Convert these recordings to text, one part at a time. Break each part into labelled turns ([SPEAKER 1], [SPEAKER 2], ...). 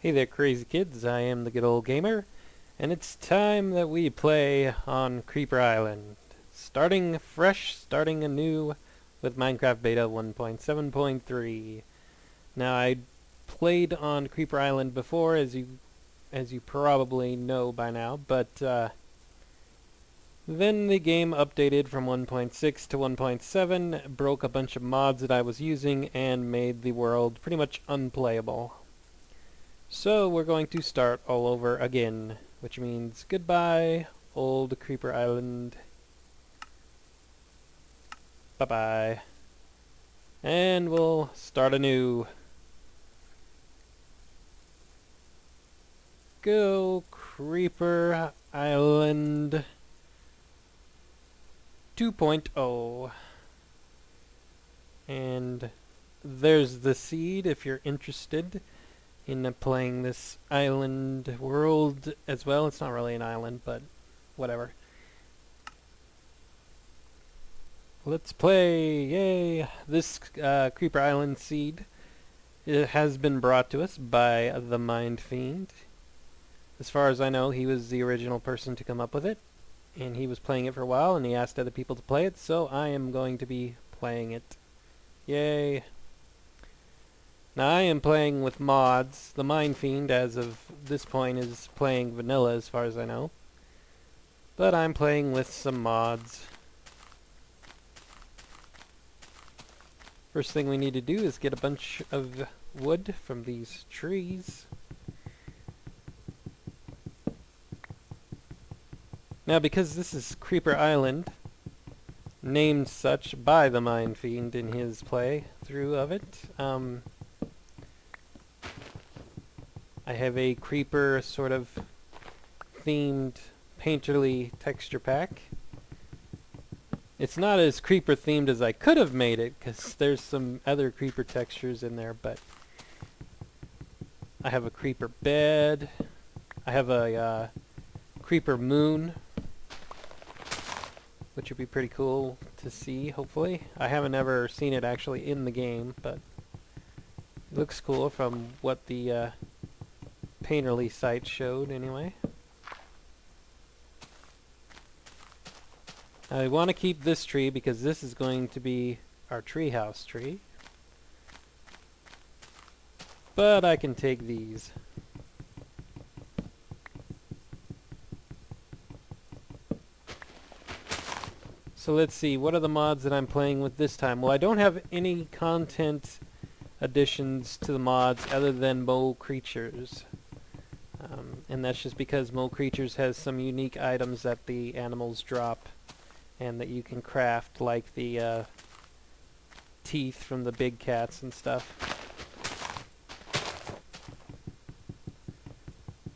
[SPEAKER 1] Hey there, crazy kids. I am the good old gamer, and it's time that we play on Creeper Island. Starting fresh, starting anew with Minecraft Beta 1.7.3. Now, I played on Creeper Island before, as you probably know by now, but then the game updated from 1.6 to 1.7, broke a bunch of mods that I was using, and made the world pretty much unplayable. So we're going to start all over again, which means goodbye, old Creeper Island. Bye-bye. And we'll start anew. Go Creeper Island 2.0. And there's the seed if you're interested in playing this island world as well. It's not really an island, but whatever. Let's play! Yay! This Creeper Island seed, it has been brought to us by TheMindfiend. As far as I know, he was the original person to come up with it, and he was playing it for a while, and he asked other people to play it, so I am going to be playing it. Yay! Now I am playing with mods. The Mindfiend, as of this point, is playing vanilla as far as I know. But I'm playing with some mods. First thing we need to do is get a bunch of wood from these trees. Now because this is Creeper Island, named such by the Mindfiend in his playthrough of it, I have a creeper sort of themed painterly texture pack. It's not as creeper themed as I could have made it, because there's some other creeper textures in there, but I have a creeper bed. I have a creeper moon, which would be pretty cool to see, hopefully. I haven't ever seen it actually in the game, but it looks cool from what the painterly site showed anyway. I want to keep this tree because this is going to be our treehouse tree. But I can take these. So let's see, what are the mods that I'm playing with this time? Well, I don't have any content additions to the mods other than Mo Creatures. And that's just because Mo Creatures has some unique items that the animals drop and that you can craft, like the teeth from the big cats and stuff.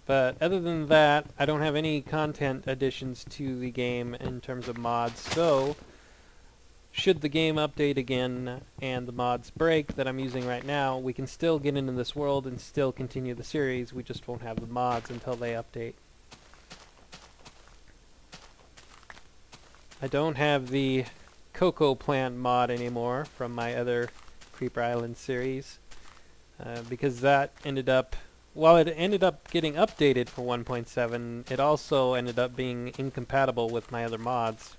[SPEAKER 1] But other than that, I don't have any content additions to the game in terms of mods, so should the game update again and the mods break that I'm using right now, we can still get into this world and still continue the series. We just won't have the mods until they update. I don't have the cocoa plant mod anymore from my other Creeper Island series, because that ended up, while it ended up getting updated for 1.7, it also ended up being incompatible with my other mods.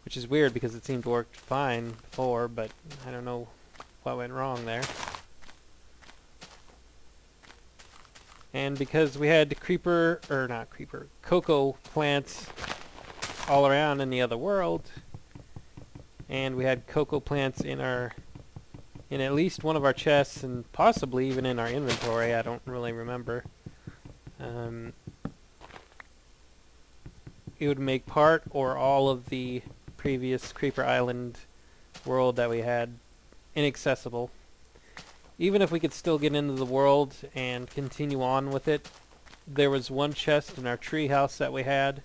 [SPEAKER 1] Which is weird because it seemed to work fine before, but I don't know what went wrong there. And because we had cocoa plants all around in the other world, and we had cocoa plants in at least one of our chests, and possibly even in our inventory, I don't really remember. It would make part or all of the previous Creeper Island world that we had inaccessible. Even if we could still get into the world and continue on with it, there was one chest in our treehouse that we had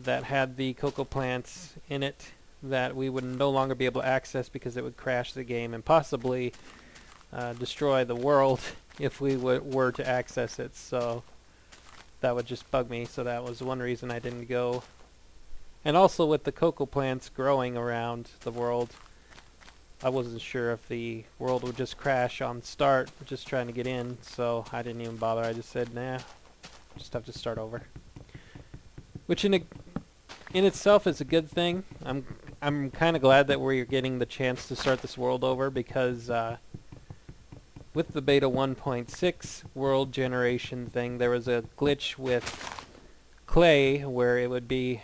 [SPEAKER 1] that had the cocoa plants in it that we would no longer be able to access because it would crash the game and possibly destroy the world if we were to access it, so that would just bug me, so that was one reason I didn't go. And also with the cocoa plants growing around the world, I wasn't sure if the world would just crash on start, just trying to get in, so I didn't even bother. I just said, nah, just have to start over. Which in itself is a good thing. I'm kind of glad that we're getting the chance to start this world over, because with the beta 1.6 world generation thing, there was a glitch with clay where it would be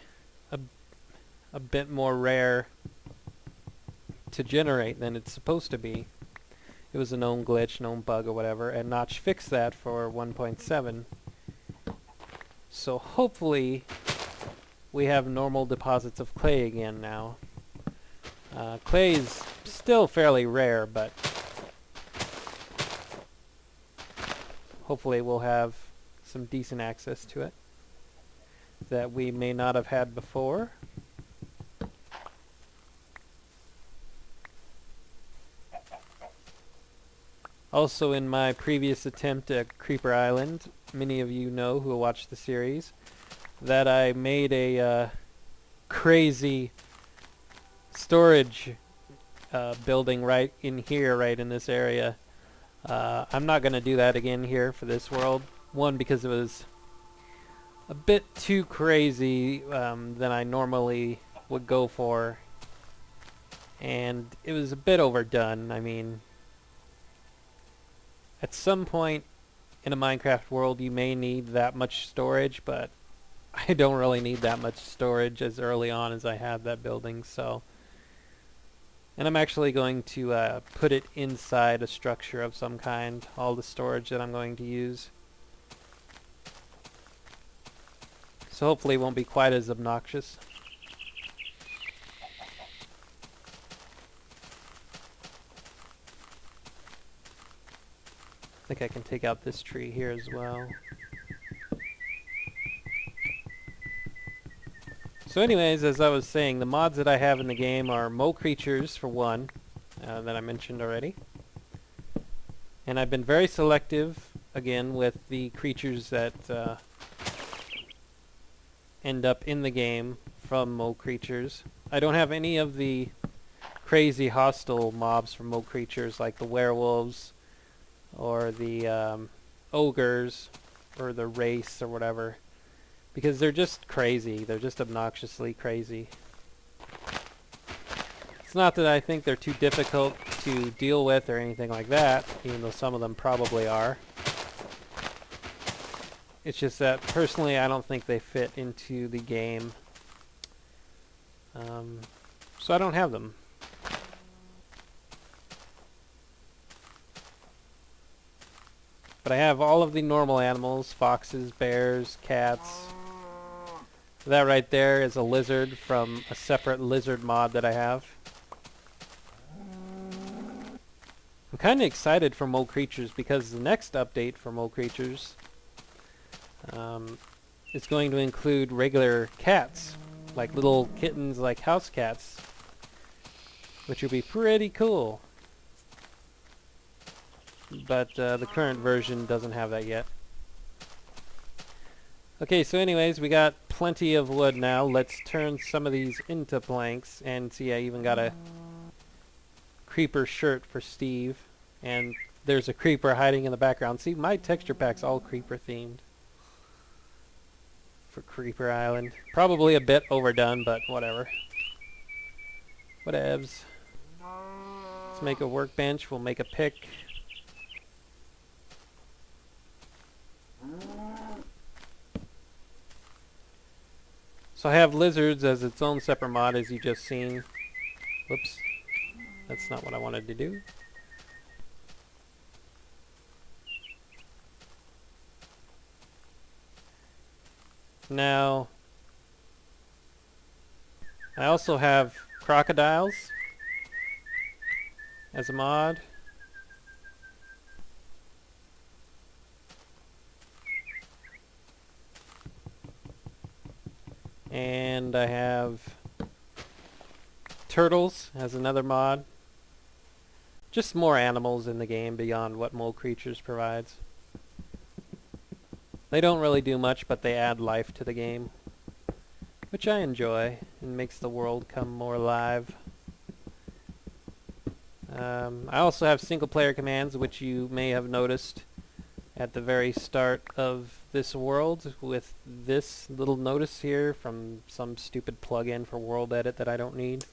[SPEAKER 1] a bit more rare to generate than it's supposed to be. It was a known glitch, known bug or whatever, and Notch fixed that for 1.7. So hopefully we have normal deposits of clay again now. Clay is still fairly rare, but hopefully we'll have some decent access to it that we may not have had before. Also, in my previous attempt at Creeper Island, many of you know who watched the series, that I made a crazy storage building right in here, right in this area. I'm not going to do that again here for this world. One, because it was a bit too crazy than I normally would go for. And it was a bit overdone. I mean, at some point in a Minecraft world you may need that much storage, but I don't really need that much storage as early on as I had that building, so. And I'm actually going to put it inside a structure of some kind, all the storage that I'm going to use. So hopefully it won't be quite as obnoxious. I think I can take out this tree here as well. So anyways, as I was saying, the mods that I have in the game are mole creatures, for one, that I mentioned already. And I've been very selective, again, with the creatures that end up in the game from mole creatures. I don't have any of the crazy hostile mobs from mole creatures, like the werewolves, or the ogres, or the race, or whatever. Because they're just crazy. They're just obnoxiously crazy. It's not that I think they're too difficult to deal with or anything like that, even though some of them probably are. It's just that, personally, I don't think they fit into the game. So I don't have them. But I have all of the normal animals: foxes, bears, cats. That right there is a lizard from a separate lizard mod that I have. I'm kind of excited for mole creatures because the next update for mole creatures is going to include regular cats, like little kittens, like house cats, which will be pretty cool. But the current version doesn't have that yet. Okay, so anyways, we got plenty of wood now. Let's turn some of these into planks. And see, I even got a creeper shirt for Steve. And there's a creeper hiding in the background. See, my texture pack's all creeper themed for Creeper Island. Probably a bit overdone, but whatever. Whatevs. Let's make a workbench. We'll make a pick. So I have lizards as its own separate mod, as you just seen. Whoops. That's not what I wanted to do. Now, I also have crocodiles as a mod. And I have turtles as another mod. Just more animals in the game beyond what Mole Creatures provides. They don't really do much, but they add life to the game, which I enjoy, and makes the world come more alive. I also have single player commands, which you may have noticed at the very start of this world with this little notice here from some stupid plugin for World Edit that I don't need.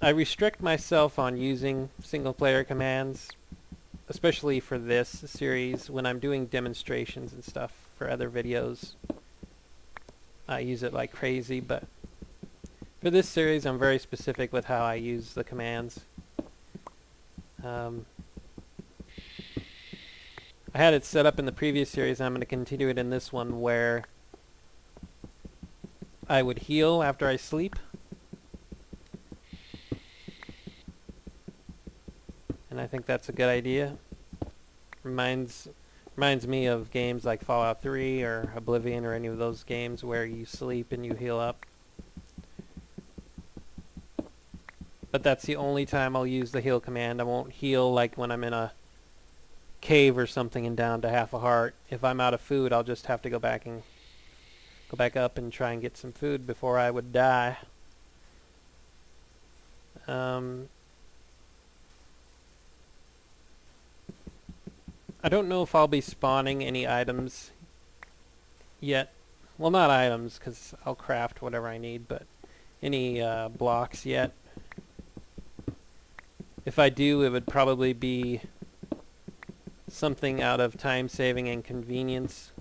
[SPEAKER 1] I restrict myself on using single player commands, especially for this series when I'm doing demonstrations and stuff for other videos. I use it like crazy, but for this series I'm very specific with how I use the commands. I had it set up in the previous series, and I'm going to continue it in this one, where I would heal after I sleep. And I think that's a good idea. Reminds me of games like Fallout 3 or Oblivion or any of those games where you sleep and you heal up. But that's the only time I'll use the heal command. I won't heal like when I'm in a cave or something and down to half a heart. If I'm out of food, I'll just have to go back up and try and get some food before I would die. I don't know if I'll be spawning any items yet. Well, not items, because I'll craft whatever I need, but any blocks yet. If I do, it would probably be something out of time saving and convenience,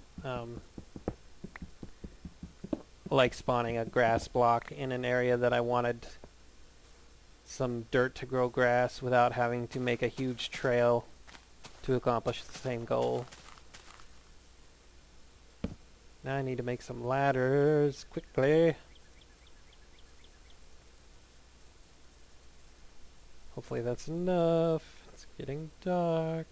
[SPEAKER 1] like spawning a grass block in an area that I wanted some dirt to grow grass without having to make a huge trail to accomplish the same goal. Now I need to make some ladders quickly. Hopefully that's enough. It's getting dark.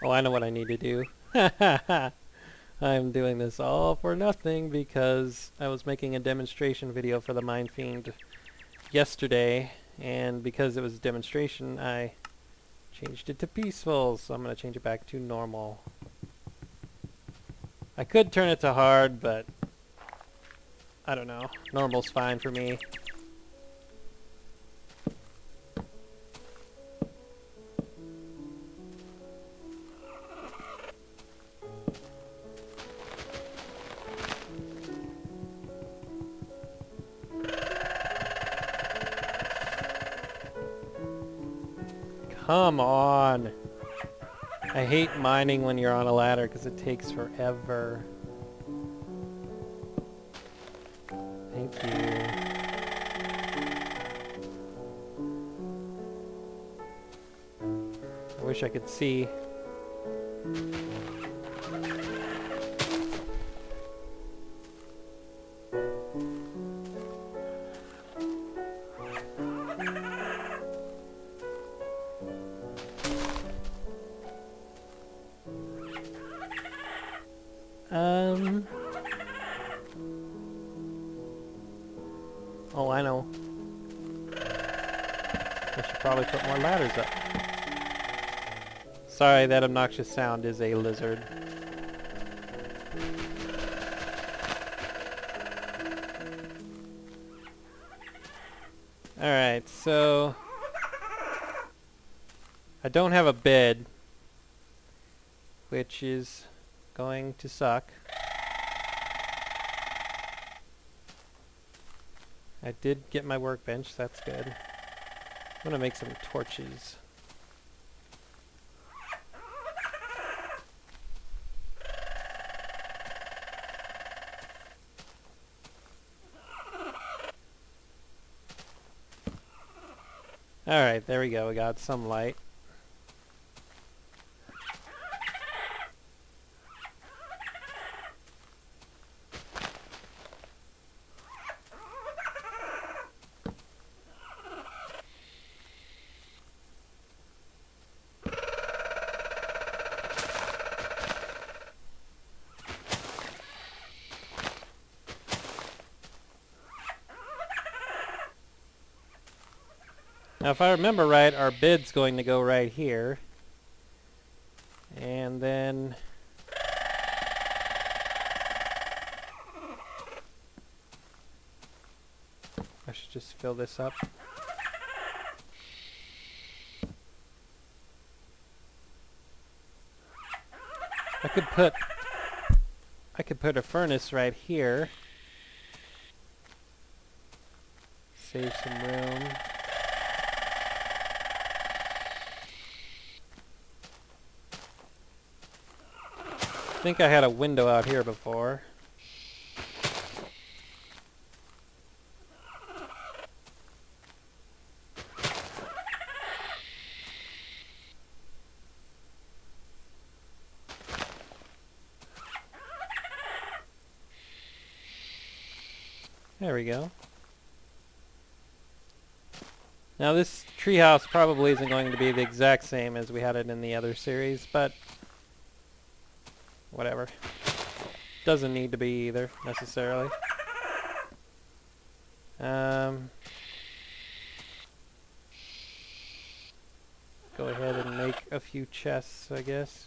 [SPEAKER 1] Oh, I know what I need to do. I'm doing this all for nothing because I was making a demonstration video for TheMindfiend yesterday, and because it was a demonstration, I changed it to peaceful, so I'm going to change it back to normal. I could turn it to hard, but I don't know. Normal's fine for me. Come on! I hate mining when you're on a ladder because it takes forever. Thank you. I wish I could see. Oh, I know. I should probably put more ladders up. Sorry, that obnoxious sound is a lizard. Alright, so I don't have a bed, which is going to suck. I did get my workbench, that's good. I'm gonna make some torches. Alright, there we go, we got some light. Now if I remember right, our bed's going to go right here. And then I should just fill this up. I could put a furnace right here. Save some room. I think I had a window out here before. There we go. Now this treehouse probably isn't going to be the exact same as we had it in the other series, but whatever. Doesn't need to be either, necessarily. Go ahead and make a few chests, I guess.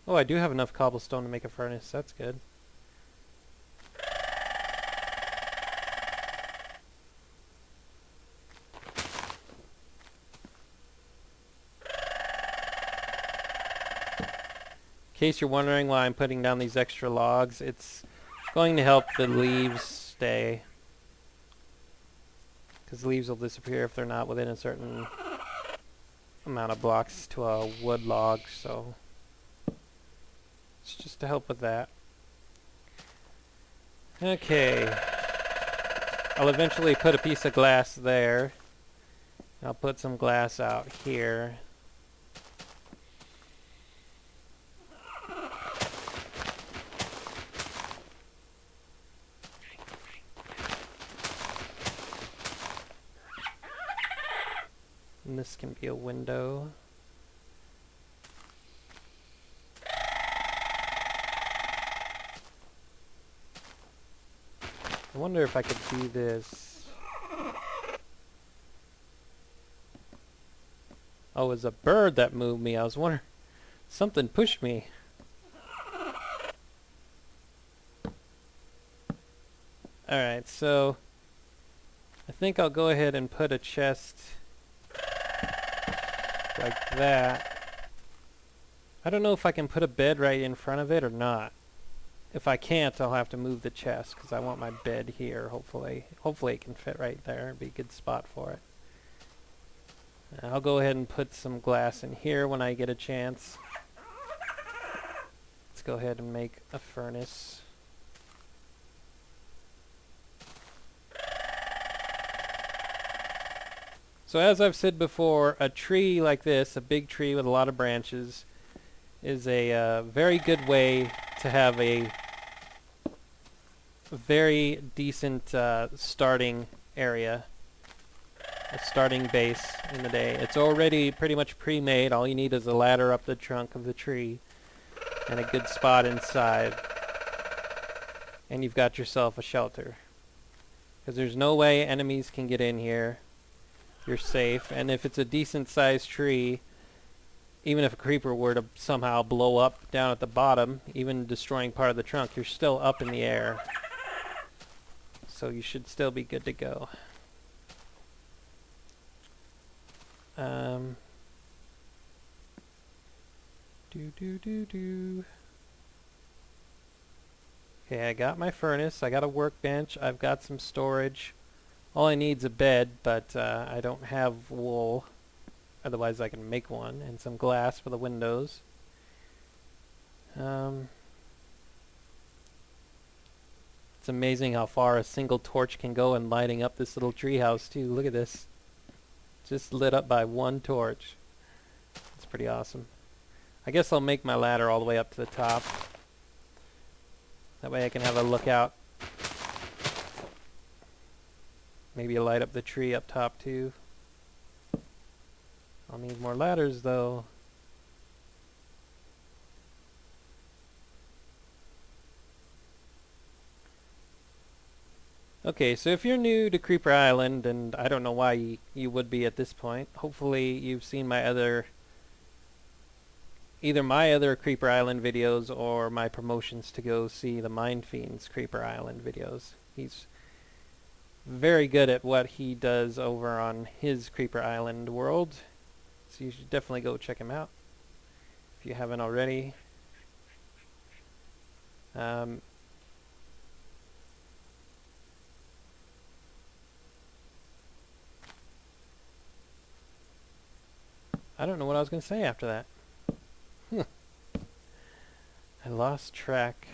[SPEAKER 1] Oh, I do have enough cobblestone to make a furnace. That's good. In case you're wondering why I'm putting down these extra logs, it's going to help the leaves stay. Because leaves will disappear if they're not within a certain amount of blocks to a wood log, so it's just to help with that. Okay. I'll eventually put a piece of glass there. I'll put some glass out here. And this can be a window. I wonder if I could do this. Oh, it was a bird that moved me. I was wondering. Something pushed me. Alright, so I think I'll go ahead and put a chest like that. I don't know if I can put a bed right in front of it or not. If I can't, I'll have to move the chest because I want my bed here, hopefully. Hopefully it can fit right there. It'd be a good spot for it. I'll go ahead and put some glass in here when I get a chance. Let's go ahead and make a furnace. So as I've said before, a tree like this, a big tree with a lot of branches, is a very good way to have a very decent starting area, a starting base in the day. It's already pretty much pre-made. All you need is a ladder up the trunk of the tree and a good spot inside, and you've got yourself a shelter. Because there's no way enemies can get in here. You're safe, and if it's a decent sized tree, even if a creeper were to somehow blow up down at the bottom, even destroying part of the trunk, you're still up in the air. So you should still be good to go. Okay, I got my furnace, I got a workbench, I've got some storage. All I need is a bed, but I don't have wool. Otherwise I can make one, and some glass for the windows. It's amazing how far a single torch can go in lighting up this little treehouse too. Look at this. Just lit up by one torch. It's pretty awesome. I guess I'll make my ladder all the way up to the top. That way I can have a lookout. Maybe light up the tree up top too. I'll need more ladders though. Okay, so if you're new to Creeper Island, and I don't know why you would be at this point, hopefully you've seen either my other Creeper Island videos or my promotions to go see TheMindfiend's Creeper Island videos. He's very good at what he does over on his Creeper Island world, so you should definitely go check him out if you haven't already. I don't know what I was going to say after that. I lost track.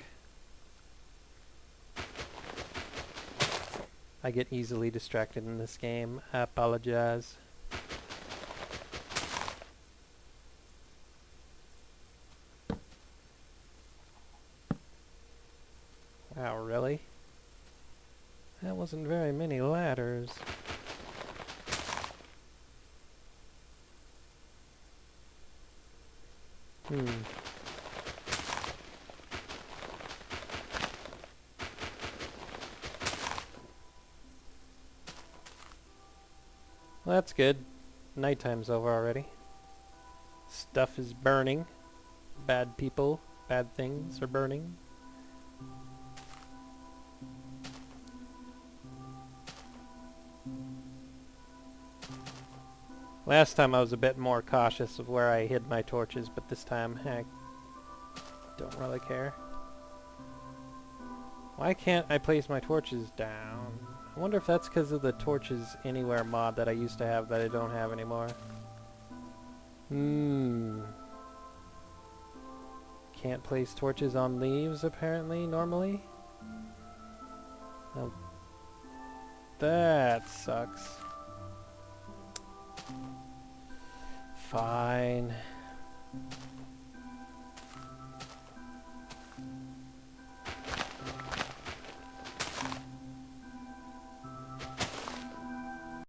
[SPEAKER 1] I get easily distracted in this game. I apologize. Wow, really? That wasn't very many ladders. Well, that's good. Nighttime's over already. Stuff is burning. Bad people, bad things are burning. Last time I was a bit more cautious of where I hid my torches, but this time I don't really care. Why can't I place my torches down? I wonder if that's because of the torches anywhere mod that I used to have that I don't have anymore. Can't place torches on leaves apparently normally. Oh, that sucks. Fine.